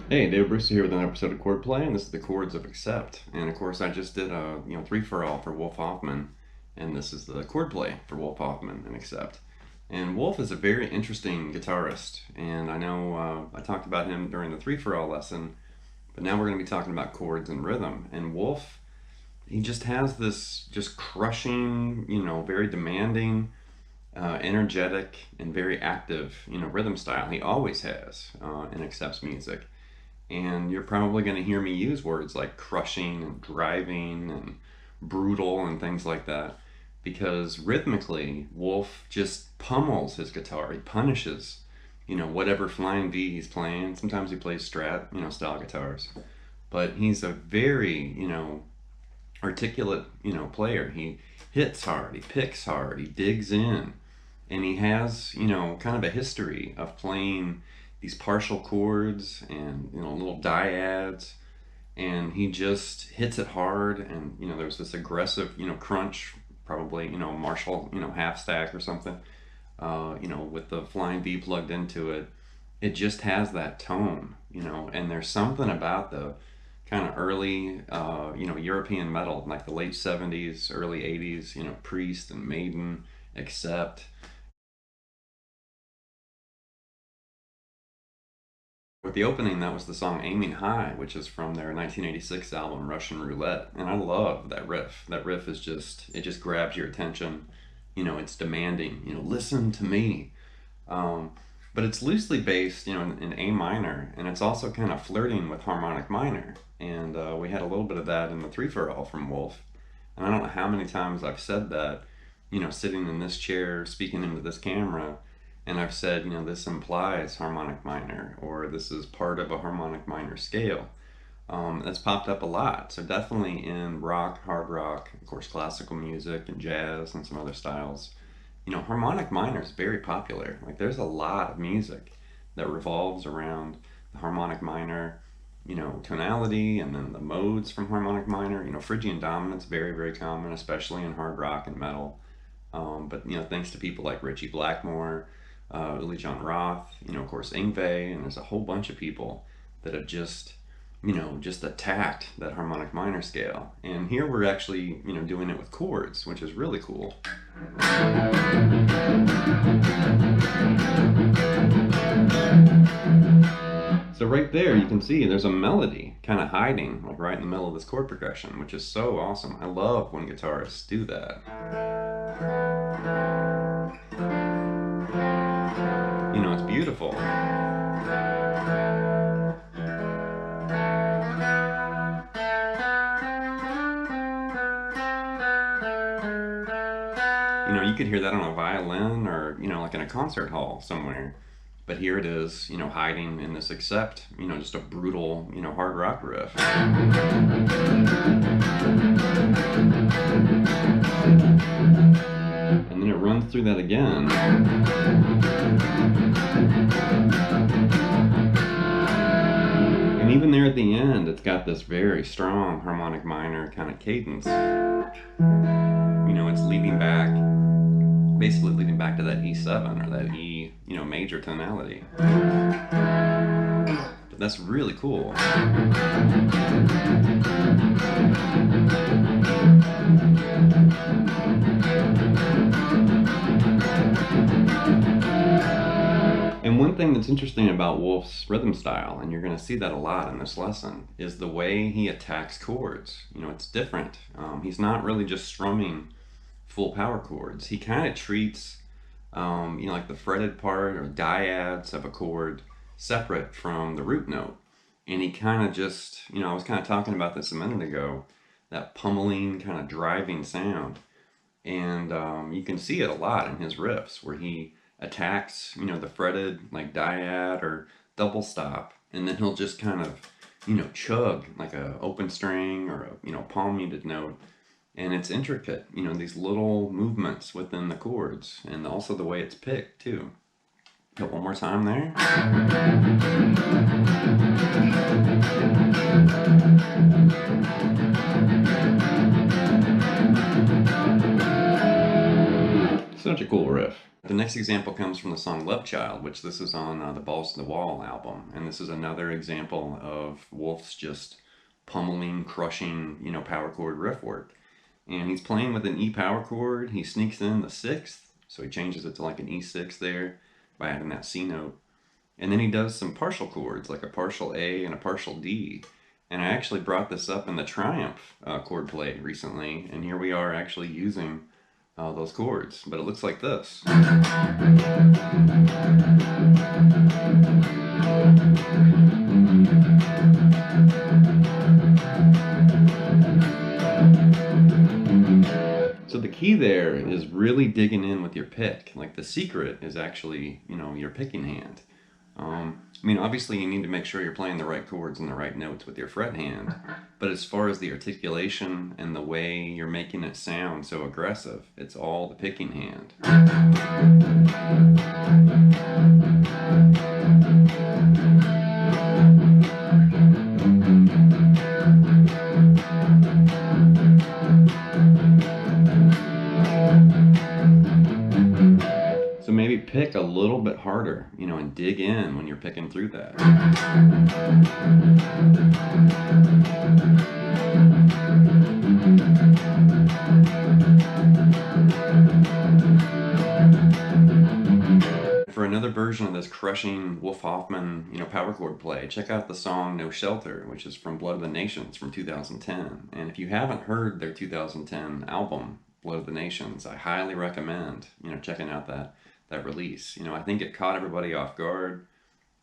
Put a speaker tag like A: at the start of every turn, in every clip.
A: Hey, David Brewster here with another episode of Chordplay, and this is the Chords of Accept. And of course, I just did a three-for-all for Wolf Hoffmann, and this is the chordplay for Wolf Hoffmann and Accept. And Wolf is a very interesting guitarist, and I know I talked about him during the three-for-all lesson, but now we're going to be talking about chords and rhythm. And Wolf, he just has this just crushing, very demanding, energetic, and very active, rhythm style. He always has in Accept's music. And you're probably going to hear me use words like crushing and driving and brutal and things like that, because rhythmically Wolf just pummels his guitar. He punishes whatever flying V he's playing. Sometimes he plays Strat style guitars, but he's a very articulate player. He hits hard, he picks hard, he digs in, and he has kind of a history of playing these partial chords and little dyads, and he just hits it hard. And there's this aggressive crunch, probably Marshall half stack or something, with the flying V plugged into it. It just has that tone, and there's something about the kind of early European metal, like the late 70s, early 80s, Priest and Maiden, Accept. With the opening, that was the song Aiming High, which is from their 1986 album Russian Roulette. And I love that riff. That riff is it just grabs your attention. It's demanding, listen to me. But it's loosely based, in A minor, and it's also kind of flirting with harmonic minor. And we had a little bit of that in the three-for-all from Wolf. And I don't know how many times I've said that, sitting in this chair, speaking into this camera, and I've said, this implies harmonic minor, or this is part of a harmonic minor scale. That's popped up a lot. So definitely in rock, hard rock, of course, classical music and jazz and some other styles, harmonic minor is very popular. Like there's a lot of music that revolves around the harmonic minor, tonality, and then the modes from harmonic minor. Phrygian dominance, very, very common, especially in hard rock and metal. But thanks to people like Ritchie Blackmore, Uli John Roth, of course Yngwie, and there's a whole bunch of people that have just attacked that harmonic minor scale. And here we're actually, doing it with chords, which is really cool. So right there, you can see there's a melody kind of hiding, like right in the middle of this chord progression, which is so awesome. I love when guitarists do that. It's beautiful. You could hear that on a violin or, like in a concert hall somewhere. But here it is, hiding in this Accept, just a brutal, hard rock riff. And then it runs through that again. And even there at the end, it's got this very strong harmonic minor kind of cadence. It's leading back, basically leading back to that E7 or that E, major tonality. But that's really cool. And one thing that's interesting about Wolf's rhythm style, and you're going to see that a lot in this lesson, is the way he attacks chords. It's different. He's not really just strumming full power chords. He kind of treats, like the fretted part or dyads of a chord separate from the root note. And he kind of just, I was kind of talking about this a minute ago, that pummeling kind of driving sound. And you can see it a lot in his riffs where he attacks, the fretted like dyad or double stop, and then he'll just kind of, chug like a open string or a, palm muted note. And it's intricate, you know, these little movements within the chords, and also the way it's picked too. Go one more time there. Such a cool riff. The next example comes from the song Love Child, which this is on the Balls to the Wall album. And this is another example of Wolf's just pummeling, crushing, you know, power chord riff work. And he's playing with an E power chord. He sneaks in the 6th, so he changes it to like an E6 there by adding that C note. And then he does some partial chords, like a partial A and a partial D. And I actually brought this up in the Triumph chord play recently, and here we are actually using those chords, but it looks like this. So the key there is really digging in with your pick. Like the secret is actually, you know, your picking hand. I mean, obviously you need to make sure you're playing the right chords and the right notes with your fret hand, but as far as the articulation and the way you're making it sound so aggressive, it's all the picking hand. So maybe pick a little bit harder, you know, and dig in when you're picking through that. For another version of this crushing Wolf Hoffmann, you know, power chord play, check out the song No Shelter, which is from Blood of the Nations from 2010. And if you haven't heard their 2010 album, Blood of the Nations, I highly recommend, you know, checking out that release. You know, I think it caught everybody off guard.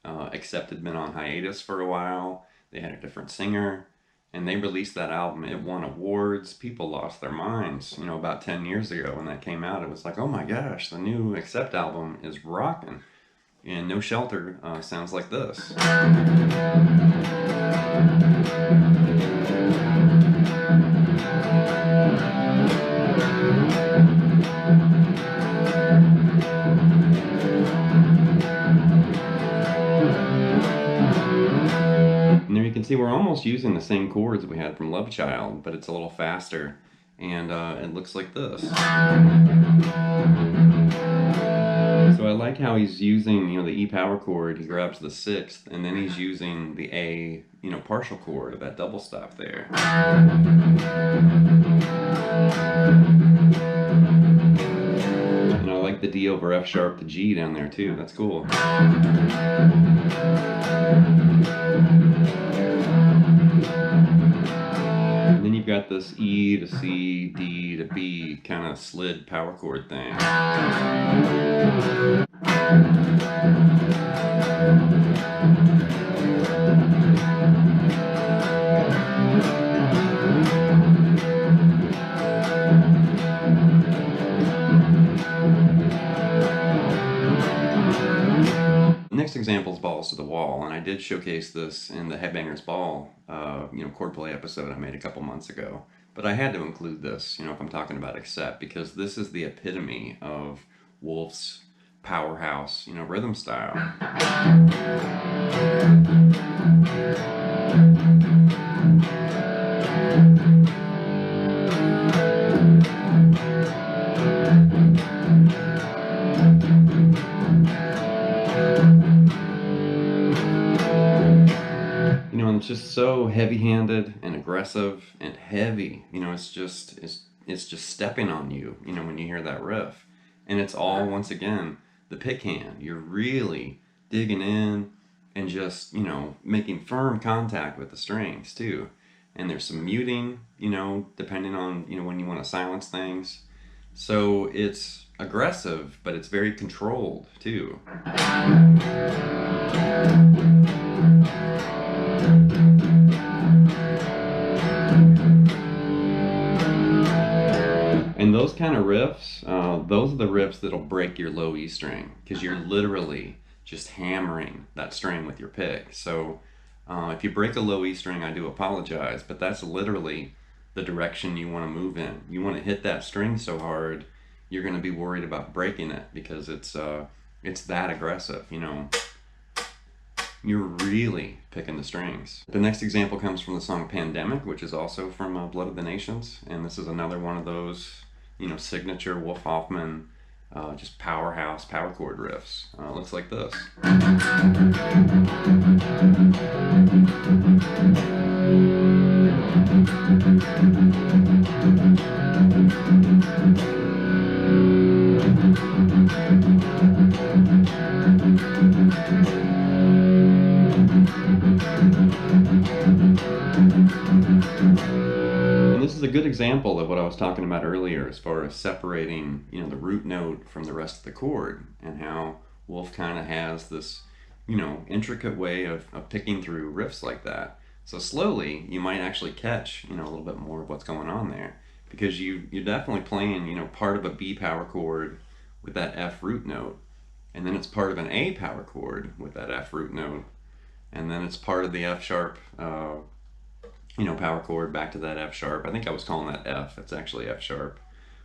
A: Accept had been on hiatus for a while. They had a different singer, and they released that album. It won awards. People lost their minds. You know, about 10 years ago when that came out, it was like, oh my gosh, the new Accept album is rocking. And No Shelter sounds like this. And there you can see we're almost using the same chords we had from Love Child, but it's a little faster, and it looks like this. So I like how he's using, you know, the E power chord. He grabs the 6th, and then he's using the A, you know, partial chord of that double stop there. And I like the D over F sharp to G down there too. That's cool. And then you've got this E to C, D to B kind of slid power chord thing. Next example is Balls to the Wall, and I did showcase this in the Headbangers Ball, you know, chord play episode I made a couple months ago. But I had to include this, you know, if I'm talking about Accept, because this is the epitome of Wolf's powerhouse, you know, rhythm style. You know, and it's just so heavy-handed and aggressive and heavy. You know, it's just stepping on you, you know, when you hear that riff. And it's all, once again, the pick hand. You're really digging in and just, you know, making firm contact with the strings too. And there's some muting, you know, depending on, you know, when you want to silence things. So it's aggressive, but it's very controlled too. And those kind of riffs, those are the riffs that'll break your low E string, because you're literally just hammering that string with your pick. So if you break a low E string, I do apologize, but that's literally the direction you want to move in. You want to hit that string so hard, you're going to be worried about breaking it because it's that aggressive, you know. You're really picking the strings. The next example comes from the song Pandemic, which is also from Blood of the Nations, and this is another one of those, you know, signature Wolf Hoffmann just powerhouse power chord riffs. Looks like this. This is a good example of what I was talking about earlier as far as separating, you know, the root note from the rest of the chord, and how Wolf kind of has this, you know, intricate way of picking through riffs like that. So slowly you might actually catch, you know, a little bit more of what's going on there, because you're definitely playing, you know, part of a B power chord with that F root note, and then it's part of an A power chord with that F root note, and then it's part of the F sharp you know, power chord back to that F sharp. I think I was calling that F, it's actually F sharp.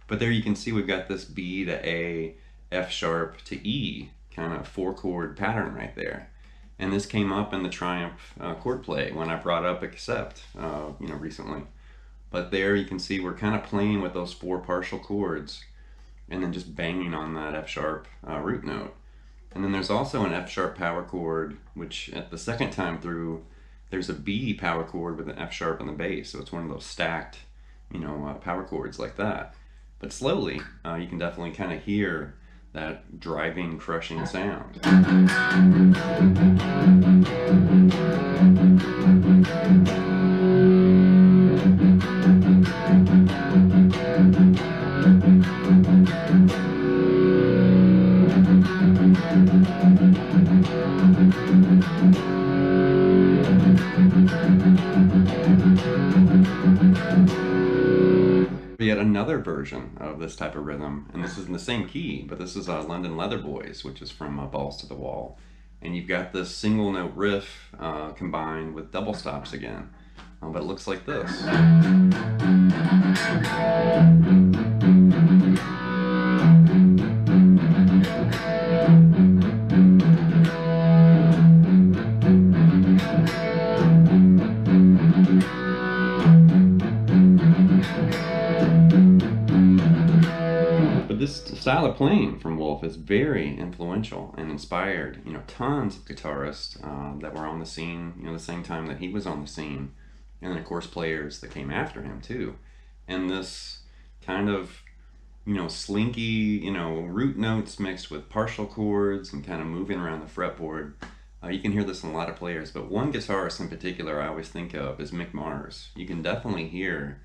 A: But there you can see we've got this B to A, F sharp to E kind of 4-chord pattern right there. And this came up in the Triumph chord play when I brought up Accept, you know, recently. But there you can see we're kind of playing with those 4 partial chords and then just banging on that F sharp root note. And then there's also an F sharp power chord, which at the second time through, there's a B power chord with an F sharp on the bass, so it's one of those stacked, you know, power chords like that. But slowly, you can definitely kind of hear that driving, crushing sound. Yet another version of this type of rhythm, and this is in the same key, but this is London Leather Boys, which is from Balls to the Wall. And you've got this single note riff combined with double stops again, but it looks like this. This style of playing from Wolf is very influential and inspired, you know, tons of guitarists that were on the scene, you know, the same time that he was on the scene, and then of course players that came after him too. And this kind of, you know, slinky, you know, root notes mixed with partial chords and kind of moving around the fretboard. You can hear this in a lot of players, but one guitarist in particular I always think of is Mick Mars. You can definitely hear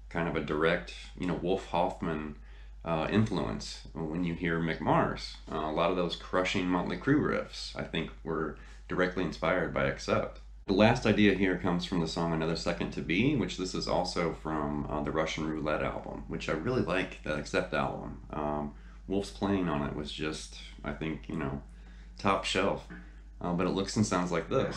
A: kind of a direct, you know, Wolf Hoffmann influence when you hear Mick Mars. A lot of those crushing Motley Crue riffs, I think, were directly inspired by Accept. The last idea here comes from the song Another Second to Be, which this is also from the Russian Roulette album, which I really like, that Accept album. Wolf's playing on it was just, I think, you know, top shelf. But it looks and sounds like this.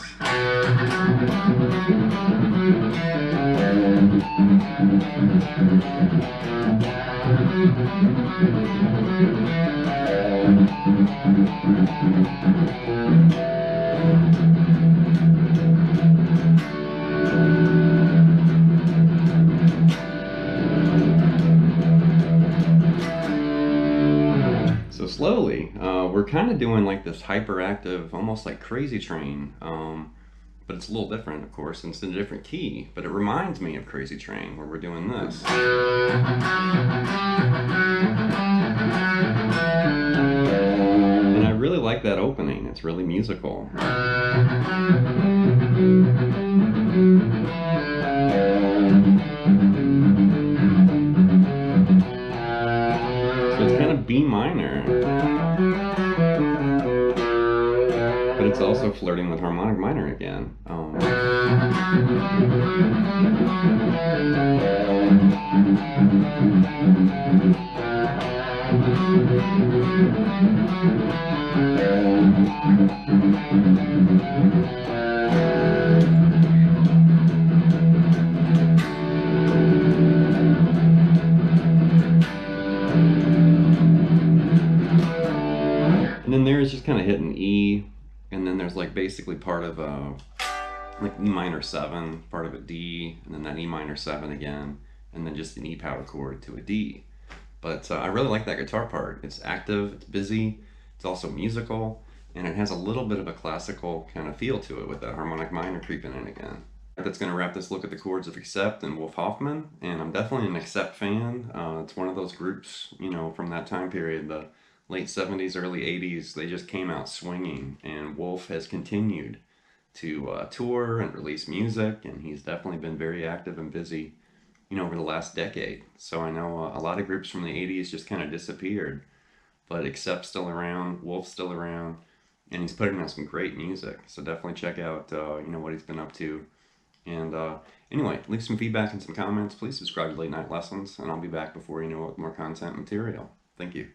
A: So slowly, we're kind of doing like this hyperactive, almost like Crazy Train, but it's a little different, of course, and it's in a different key, but it reminds me of Crazy Train, where we're doing this. And I really like that opening, it's really musical. So it's kind of B minor, but it's also flirting with harmonic minor again. And then there's like basically part of a like E minor 7, part of a D, and then that E minor 7 again, and then just an E power chord to a D. But I really like that guitar part. It's active, it's busy, it's also musical, and it has a little bit of a classical kind of feel to it with that harmonic minor creeping in again. That's going to wrap this look at the chords of Accept and Wolf Hoffmann, and I'm definitely an Accept fan. It's one of those groups, you know, from that time period, the late 70s, early 80s, they just came out swinging, and Wolf has continued to tour and release music, and he's definitely been very active and busy, you know, over the last decade. So I know a lot of groups from the 80s just kind of disappeared, but Accept's still around, Wolf's still around, and he's putting out some great music. So definitely check out, you know, what he's been up to. And anyway, leave some feedback and some comments. Please subscribe to Late Night Lessons, and I'll be back before you know it with more content material. Thank you.